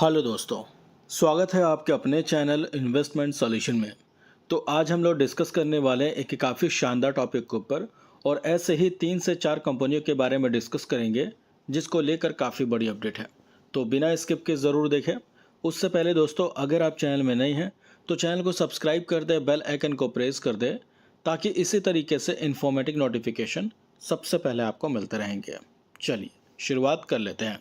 Hello दोस्तों, स्वागत है आपके अपने चैनल इन्वेस्टमेंट सॉल्यूशन में। तो आज हम लोग डिस्कस करने वाले हैं एक काफ़ी शानदार टॉपिक के ऊपर और ऐसे ही 3 से 4 कंपनियों के बारे में डिस्कस करेंगे जिसको लेकर काफ़ी बड़ी अपडेट है। तो बिना स्किप के ज़रूर देखें। उससे पहले दोस्तों, अगर आप चैनल में नए हैं तो चैनल को सब्सक्राइब कर दें, बेल आइकन को प्रेस कर दें ताकि इसी तरीके से इन्फॉर्मेटिव नोटिफिकेशन सबसे पहले आपको मिलते रहेंगे। चलिए शुरुआत कर लेते हैं।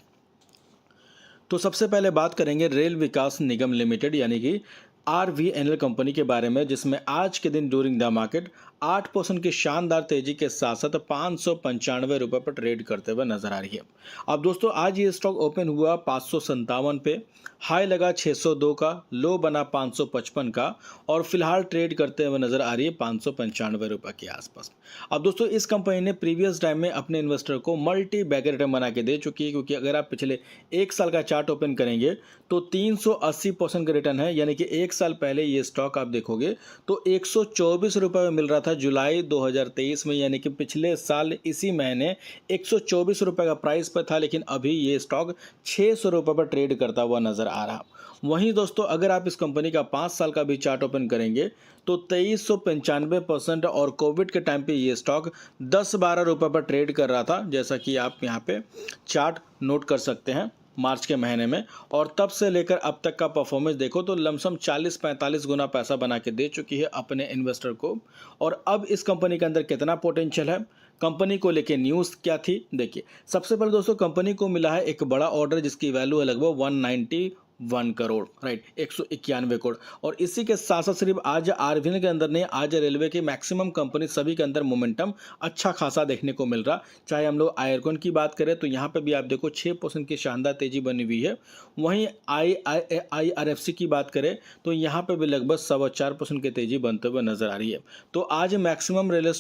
तो सबसे पहले बात करेंगे रेल विकास निगम लिमिटेड यानी कि RVNL कंपनी के बारे में, जिसमें आज के दिन ड्यूरिंग द मार्केट 8% की शानदार तेजी के साथ साथ 595 रुपये पर ट्रेड करते हुए नजर आ रही है। अब दोस्तों, आज ये स्टॉक ओपन हुआ 557 पे, हाई लगा 602 का, लो बना 555 का और फिलहाल ट्रेड करते हुए नजर आ रही है 595 रुपये के आसपास। अब दोस्तों, इस कंपनी ने प्रीवियस टाइम में अपने इन्वेस्टर को मल्टी बैगर रिटर्न बना के दे चुकी है, क्योंकि अगर आप पिछले एक साल का चार्ट ओपन करेंगे तो 380% का रिटर्न है। यानी कि एक साल पहले ये स्टॉक आप देखोगे तो 124 रुपये में मिल रहा था जुलाई 2023 में, यानी कि पिछले साल इसी महीने 124 रुपये का प्राइस पर था, लेकिन अभी ये स्टॉक 600 रुपये पर ट्रेड करता हुआ नजर आ रहा। वहीं दोस्तों, अगर आप इस कंपनी का 5 साल का भी चार्ट ओपन करेंगे तो 2395% और कोविड के टाइम पे ये स्टॉक 10-12 रुपये पर ट्रेड कर रहा था, जैसा कि आप यहाँ पे चार्ट नोट कर सकते हैं मार्च के महीने में। और तब से लेकर अब तक का परफॉर्मेंस देखो तो लमसम 40-45 गुना पैसा बना के दे चुकी है अपने इन्वेस्टर को। और अब इस कंपनी के अंदर कितना पोटेंशियल है, कंपनी को लेके न्यूज़ क्या थी, देखिए। सबसे पहले दोस्तों, कंपनी को मिला है एक बड़ा ऑर्डर जिसकी वैल्यू है लगभग 191 करोड़, राइट, 191 करोड़। और इसी के साथ साथ सिर्फ आज RVNL के अंदर नहीं, आज रेलवे के मैक्सिमम कंपनी सभी के अंदर मोमेंटम अच्छा खासा देखने को मिल रहा। चाहे हम लोग आयरकॉन की बात करें तो यहाँ पे भी आप देखो 6% की शानदार तेजी बनी हुई है। वहीं IRFC की बात करें तो यहाँ पे भी लगभग 4.25% की तेजी बनते हुए नजर आ रही है। तो आज मैक्सिमम रेलवे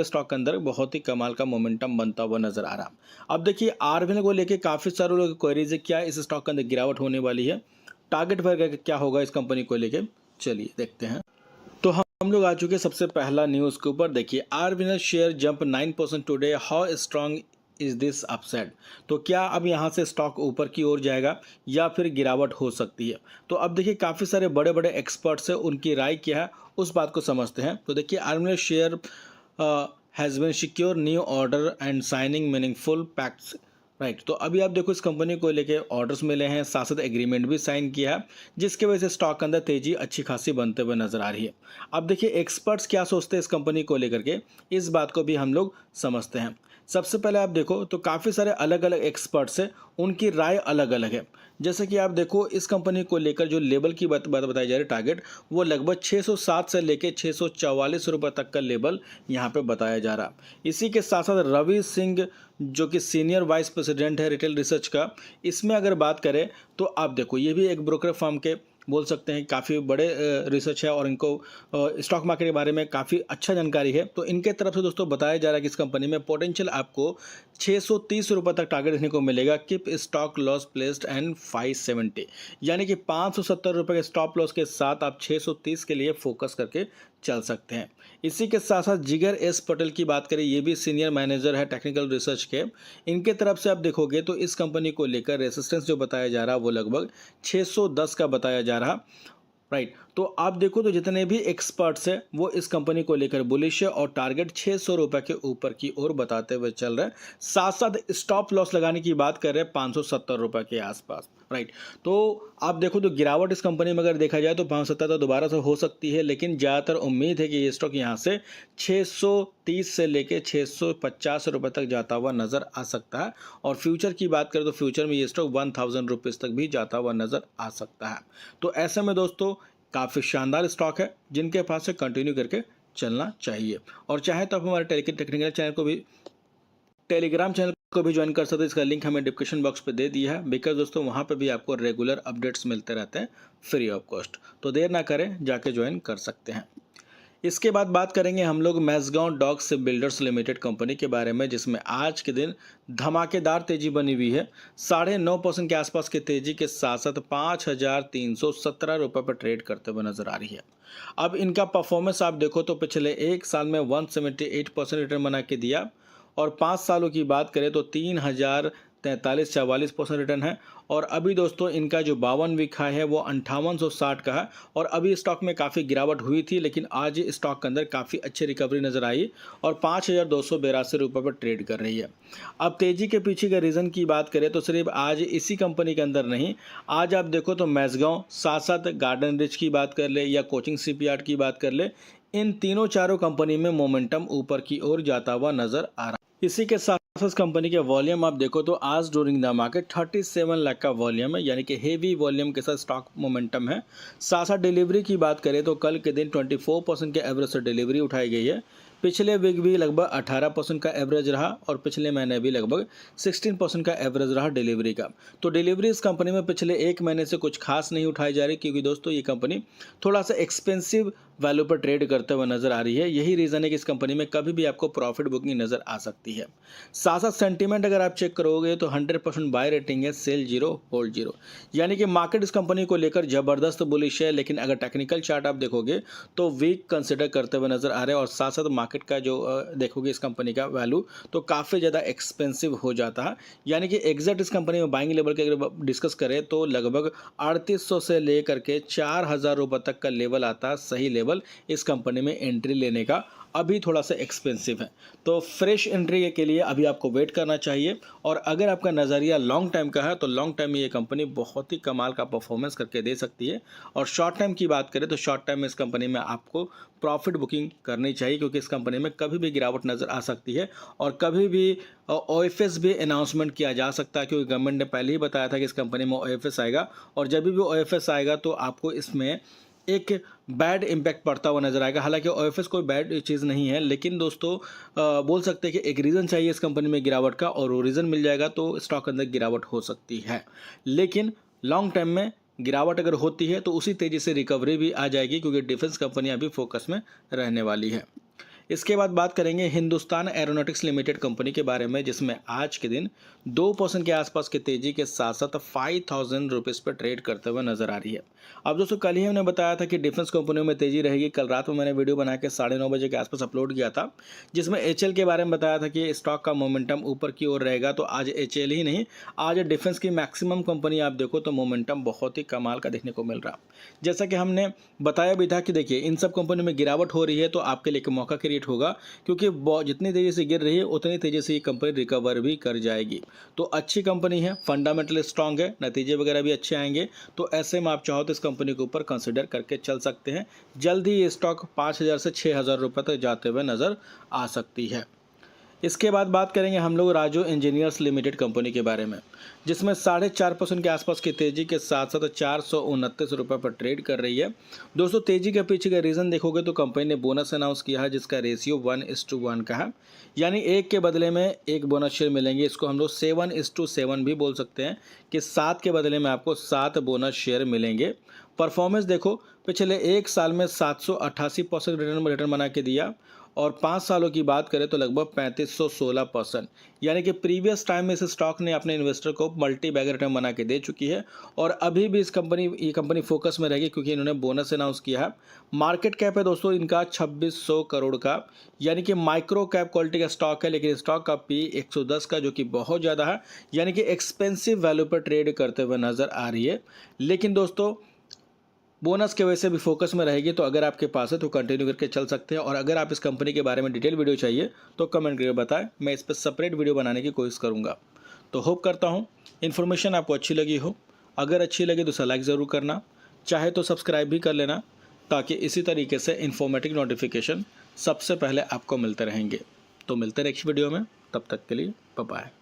स्टॉक के अंदर बहुत ही कमाल का मोमेंटम बनता हुआ नजर आ रहा। अब देखिए, RVNL को लेके काफ़ी सारे लोग क्वेरीज है, क्या इस स्टॉक के अंदर गिरावट होने वाली है, टारगेट वगैरह क्या होगा इस कंपनी को लेके, चलिए देखते हैं। तो हम लोग आ चुके हैं सबसे पहला न्यूज़ के ऊपर। देखिए, RVNL share jump 9% today, how strong is this upside. तो क्या अब यहाँ से स्टॉक ऊपर की ओर जाएगा या फिर गिरावट हो सकती है। तो अब देखिए, काफ़ी सारे बड़े बड़े एक्सपर्ट्स हैं, उनकी राय क्या है उस बात को समझते हैं। तो देखिए, RVNL share has been secure new order and signing meaningful pacts, right. तो अभी आप देखो, इस कंपनी को लेके ऑर्डर्स मिले हैं, साथ साथ एग्रीमेंट भी साइन किया है, जिसकी वजह से स्टॉक के अंदर तेजी अच्छी खासी बनते हुए नजर आ रही है। अब देखिए, एक्सपर्ट्स क्या सोचते हैं इस कंपनी को लेकर के, इस बात को भी हम लोग समझते हैं। सबसे पहले आप देखो तो काफ़ी सारे अलग अलग एक्सपर्ट्स हैं, उनकी राय अलग अलग है। जैसे कि आप देखो, इस कंपनी को लेकर जो लेवल की बात बताई जा रही है, टारगेट वो लगभग 607 से लेकर 644 रुपये तक का लेवल यहाँ पे बताया जा रहा। इसी के साथ साथ रवि सिंह जो कि सीनियर वाइस प्रेसिडेंट है रिटेल रिसर्च का, इसमें अगर बात करें तो आप देखो, ये भी एक ब्रोकर फर्म के बोल सकते हैं काफ़ी बड़े रिसर्च है और इनको स्टॉक मार्केट के बारे में काफ़ी अच्छा जानकारी है। तो इनके तरफ से दोस्तों बताया जा रहा है कि इस कंपनी में पोटेंशियल आपको 630 रुपये तक टारगेट देखने को मिलेगा। Keep stock loss placed and 570, यानी कि 570 रुपये के स्टॉप लॉस के साथ आप 630 के लिए फोकस करके चल सकते हैं। इसी के साथ साथ जिगर एस पटेल की बात करें, ये भी सीनियर मैनेजर है टेक्निकल रिसर्च के। इनके तरफ से आप देखोगे तो इस कंपनी को लेकर रेसिस्टेंस जो बताया जा रहा है वो लगभग 610 का बताया जा रहा, राइट। तो आप देखो तो जितने भी एक्सपर्ट्स हैं वो इस कंपनी को लेकर बुलिश है और टारगेट 600 रुपये के ऊपर की ओर बताते हुए चल रहे हैं। साथ साथ स्टॉप लॉस लगाने की बात कर रहे हैं 570 रुपये के आसपास, राइट। तो आप देखो तो गिरावट इस कंपनी में अगर देखा जाए तो 570 तो दोबारा से हो सकती है, लेकिन ज़्यादातर उम्मीद है कि ये स्टॉक यहाँ से 630 से लेकर 650 रुपये तक जाता हुआ नज़र आ सकता है। और फ्यूचर की बात करें तो फ्यूचर में ये स्टॉक 1000 रुपीज़ तक भी जाता हुआ नज़र आ सकता है। तो ऐसे में दोस्तों, काफ़ी शानदार स्टॉक है जिनके पास से कंटिन्यू करके चलना चाहिए। और चाहे तो आप हमारे टेक्निकल चैनल को भी, टेलीग्राम चैनल को भी ज्वाइन कर सकते हैं। इसका लिंक हमें डिस्क्रिप्शन बॉक्स पे दे दिया है, बिकॉज दोस्तों वहाँ पे भी आपको रेगुलर अपडेट्स मिलते रहते हैं फ्री ऑफ कॉस्ट। तो देर ना करें, जाके ज्वाइन कर सकते हैं। इसके बाद बात करेंगे हम लोग Mazagon dock ship builders limited company के बारे में, जिसमें आज के दिन धमाकेदार तेजी बनी हुई है। 9.5% के आसपास की तेजी के साथ साथ 5317 रुपये पर ट्रेड करते हुए नजर आ रही है। अब इनका परफॉर्मेंस आप देखो तो पिछले एक साल में 178% रिटर्न बना के दिया और 5 सालों की बात करें तो 43-44% रिटर्न है। और अभी दोस्तों इनका जो 52 वीक हाई है वो 5860 का है। और अभी स्टॉक में काफ़ी गिरावट हुई थी, लेकिन आज स्टॉक के अंदर काफ़ी अच्छी रिकवरी नज़र आई और 5282 रुपये पर ट्रेड कर रही है। अब तेज़ी के पीछे का रीज़न की बात करें तो सिर्फ आज इसी कंपनी के अंदर नहीं, आज आप देखो तो मैसगांव, साथ साथ गार्डन रिच की बात कर ले या कोचिंग शिपयार्ड की बात कर ले, इन तीनों चारों कंपनी में मोमेंटम ऊपर की ओर जाता हुआ नजर आ रहा है। इसी के साथ साथ कंपनी के वॉल्यूम आप देखो तो आज ड्यूरिंग द मार्केट 37 लाख का वॉल्यूम है, यानी कि हेवी वॉल्यूम के साथ स्टॉक मोमेंटम है। साथ साथ डिलीवरी की बात करें तो कल के दिन 24% के एवरेज से डिलीवरी उठाई गई है। पिछले वीक भी लगभग 18% का एवरेज रहा और पिछले महीने भी लगभग 16% का एवरेज रहा डिलीवरी का। तो डिलीवरी इस कंपनी में पिछले एक महीने से कुछ खास नहीं उठाई जा रही, क्योंकि दोस्तों ये कंपनी थोड़ा सा एक्सपेंसिव वैल्यू पर ट्रेड करते हुए नजर आ रही है। यही रीज़न है कि इस कंपनी में कभी भी आपको प्रॉफिट बुकिंग नज़र आ सकती है। साथ साथ सेंटीमेंट अगर आप चेक करोगे तो 100% बाय रेटिंग है, सेल 0 होल्ड 0, यानी कि मार्केट इस कंपनी को लेकर ज़बरदस्त बुलिश है। लेकिन अगर टेक्निकल चार्ट आप देखोगे तो वीक कंसिडर करते हुए नजर आ रहे हैं। और साथ साथ मार्केट का जो देखोगे इस कंपनी का वैल्यू तो काफ़ी ज़्यादा एक्सपेंसिव हो जाता है, यानी कि एग्जैक्ट इस कंपनी में बाइंग लेवल के अगर डिस्कस करें तो लगभग 3800 से लेकर के 4000 रुपये तक का लेवल आता है सही लेवल इस कंपनी में एंट्री लेने का। अभी थोड़ा सा एक्सपेंसिव है, तो फ्रेश एंट्री के लिए अभी आपको वेट करना चाहिए। और अगर आपका नज़रिया लॉन्ग टाइम का है तो लॉन्ग टाइम में ये कंपनी बहुत ही कमाल का परफॉर्मेंस करके दे सकती है। और शॉर्ट टाइम की बात करें तो शॉर्ट टाइम में इस कंपनी में आपको प्रॉफिट बुकिंग करनी चाहिए, क्योंकि इस कंपनी में कभी भी गिरावट नज़र आ सकती है और कभी भी OFS भी अनाउंसमेंट किया जा सकता है, क्योंकि गवर्नमेंट ने पहले ही बताया था कि इस कंपनी में OFS आएगा। और जब भी OFS आएगा तो आपको इसमें एक बैड इम्पैक्ट पड़ता हुआ नजर आएगा। हालांकि OFS कोई बैड चीज़ नहीं है, लेकिन दोस्तों बोल सकते हैं कि एक रीज़न चाहिए इस कंपनी में गिरावट का, और वो रीज़न मिल जाएगा तो स्टॉक के अंदर गिरावट हो सकती है। लेकिन लॉन्ग टाइम में गिरावट अगर होती है तो उसी तेज़ी से रिकवरी भी आ जाएगी, क्योंकि डिफेंस कंपनियां अभी फोकस में रहने वाली है। इसके बाद बात करेंगे हिंदुस्तान एरोनॉटिक्स लिमिटेड कंपनी के बारे में, जिसमें आज के दिन 2% के आसपास की तेजी के साथ साथ 5000 रुपीज़ पर ट्रेड करते हुए नजर आ रही है। अब दोस्तों कल ही हमने बताया था कि डिफेंस कंपनियों में तेजी रहेगी। कल रात में मैंने वीडियो बना के 9:30 बजे के आसपास अपलोड किया था, जिसमें HL के बारे में बताया था कि स्टॉक का मोमेंटम ऊपर की ओर रहेगा। तो आज HL ही नहीं, आज डिफेंस की मैक्सिमम कंपनी आप देखो तो मोमेंटम बहुत ही कमाल का देखने को मिल रहा। जैसा कि हमने बताया भी था कि देखिए इन सब कंपनियों में गिरावट हो रही है तो आपके लिए एक मौका क्रिएट होगा, क्योंकि जितनी तेजी से गिर रही है उतनी तेजी से ये कंपनी रिकवर भी कर जाएगी। तो अच्छी कंपनी है, फंडामेंटल स्ट्रांग है, नतीजे वगैरह भी अच्छे आएंगे। तो ऐसे में आप चाहो तो इस कंपनी के ऊपर कंसिडर करके चल सकते हैं। जल्द ही ये स्टॉक 5000 से 6000 रुपये तक जाते हुए नजर आ सकती है। इसके बाद बात करेंगे हम लोग राजू इंजीनियर्स लिमिटेड कंपनी के बारे में, जिसमें 4.5% के आसपास की तेजी के साथ साथ 429 रुपये पर ट्रेड कर रही है। दोस्तों तेजी के पीछे का रीज़न देखोगे तो कंपनी ने बोनस अनाउंस किया है, जिसका रेशियो 1:1 का है, यानी एक के बदले में एक बोनस शेयर मिलेंगे। इसको हम लोग 7:7 भी बोल सकते हैं कि 7 के बदले में आपको 7 बोनस शेयर मिलेंगे। परफॉर्मेंस देखो पिछले एक साल में 788% रिटर्न बना के दिया, और 5 सालों की बात करें तो लगभग 3516%, यानी कि प्रीवियस टाइम में इस स्टॉक ने अपने इन्वेस्टर को मल्टी बैगर रिटर्न बना के दे चुकी है। और अभी भी ये कंपनी फोकस में रहेगी, क्योंकि इन्होंने बोनस अनाउंस किया है। मार्केट कैप है दोस्तों इनका 2600 करोड़ का, यानी कि माइक्रो कैप क्वालिटी का स्टॉक है, लेकिन स्टॉक का P 110 का, जो कि बहुत ज़्यादा है, यानी कि एक्सपेंसिव वैल्यू पर ट्रेड करते हुए नजर आ रही है। लेकिन दोस्तों बोनस के वजह से भी फोकस में रहेगी, तो अगर आपके पास है तो कंटिन्यू करके चल सकते हैं। और अगर आप इस कंपनी के बारे में डिटेल वीडियो चाहिए तो कमेंट करके बताएं, मैं इस पर सेपरेट वीडियो बनाने की कोशिश करूंगा। तो होप करता हूं इन्फॉर्मेशन आपको अच्छी लगी हो। अगर अच्छी लगी तो लाइक ज़रूर करना, चाहे तो सब्सक्राइब भी कर लेना, ताकि इसी तरीके से इन्फॉर्मेटिव नोटिफिकेशन सबसे पहले आपको मिलते रहेंगे। तो मिलते हैं नेक्स्ट वीडियो में, तब तक के लिए बाय बाय।